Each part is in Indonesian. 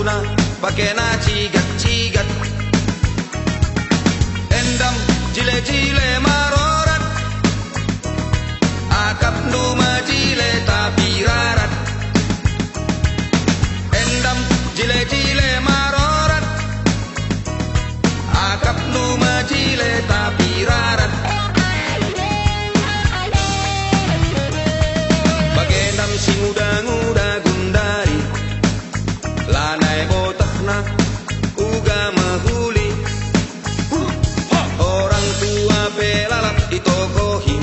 sepatuna pakena cigat-cigat. Endam jile-jile marorat, akap numa jile tapi rarat. Endam jile-jile marorat, akap numa jile tapi rarat. Bagendam si muda-muda gundari, lanai botakna uga mahuli. Orang tua pelalap ditokohi,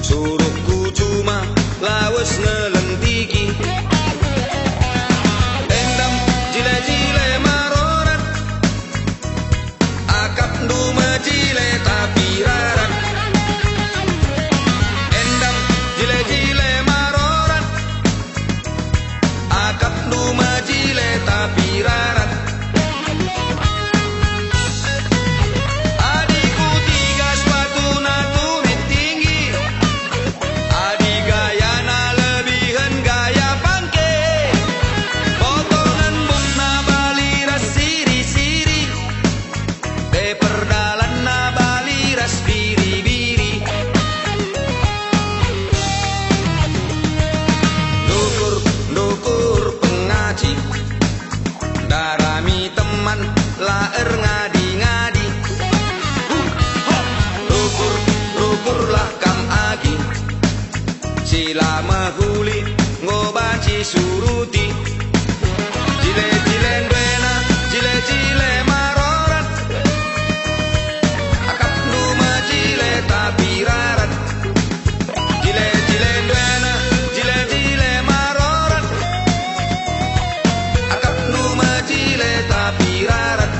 suruhku cuma lawas ngelentiki. Endam jile-jile marorat, akap numa jile tapi rarat. Endam jile-jile marorat, akap numa jile tapi rarat. Adikku tiga sepatuna tumit tinggi, adik gayana lebihan gaya pangke. Potongan bukna baliras siri-siri, de perdalan na baliras biri-biri. Dukur pengaji, darami teman laer ngadi-ngadi. Rukur-rukurlah kam agi, sila mahuli ngobaci suruti. Jile-jile duena, jile-jile marorat, akap numa jile tapi rarat. Jile-jile duena, jile-jile marorat, akap numa jile tapi rarat.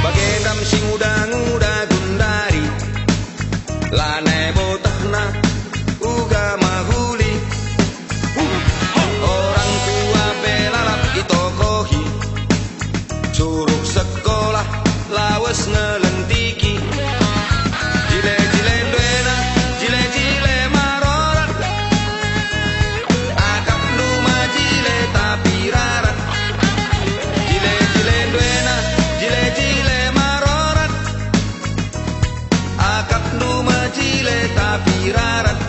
Bagendam si muda-muda gundari, lanai botakna uga mahuli. Orang tua pelalap ditokohi, suruh sekolah lawas ngelentiki. Jile-jile duena, jile-jile marorat, akap numa jile tapi rarat. Jile-jile duena, jile-jile marorat, akap numa jile tapi rarat.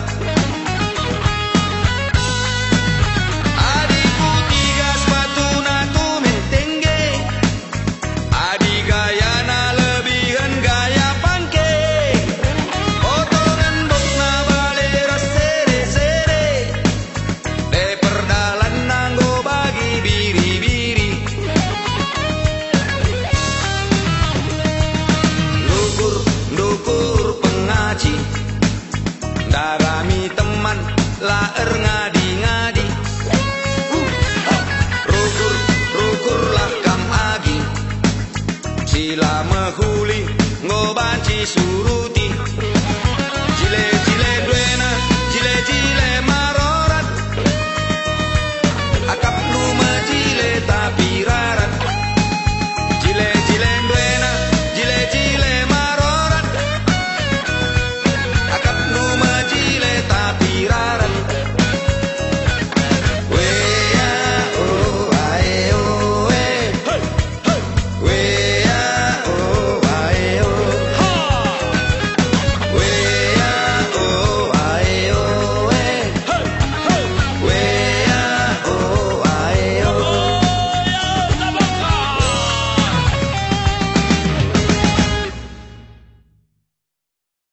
Adikku tiga sepatuna tumit tinggi, adik gayana lebihan gaya pangke. Potongan bukna baleras sere-sere, de perdalan nanggo bagi biri-biri. Dukur pengaji, darami teman laer ngadi-ngadi. Rukurlah kam agi, sila mahuli ngobaci surut.